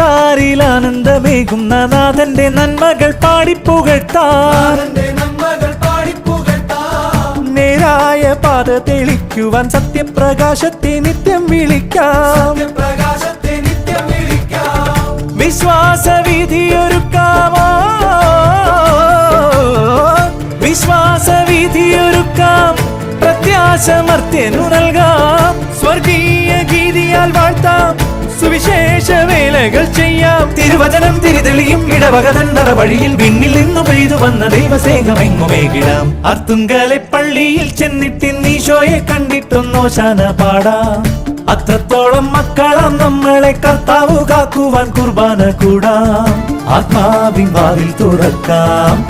അൾത്താരിൽ ആനന്ദമേകുന്ന നാഥന്റെ നന്മകൾ പാടിപ്പുകഴ്ത്താം. നേരായ പാത തെളിക്കുവാൻ സത്യപ്രകാശത്തെ നിത്യം വിളിക്കാം. വിശ്വാസവിധിയൊരുക്കാമോ, വിശ്വാസവിധിയൊരുക്കാം. പ്രത്യാശമർത്യനു നൽകാം. സ്വർഗീയ ഗീതിയാൽ വാഴ്ത്താം. സുവിശേഷ വേലകൾ ചെയ്യാം. തിരുവചനം തിരിതെളിയും ഇടവകതൻ വഴിയിൽ വിണ്ണിൽ നിന്നു പെയ്തു വന്ന ദൈവസ്നേഹമെങ്ങുമേകിടാം. അർത്തുങ്കലെ പള്ളിയിൽ ചെന്നിട്ടിന്നീശോയെ കണ്ടിട്ടൊന്നോശാന പാടാം. അത്രത്തോളം മക്കളാം നമ്മളെ കർത്താവ് കാക്കുവാൻ കുർബാന കൂടാം. ആത്മാവിൻ വാതിൽ തുറക്കാം.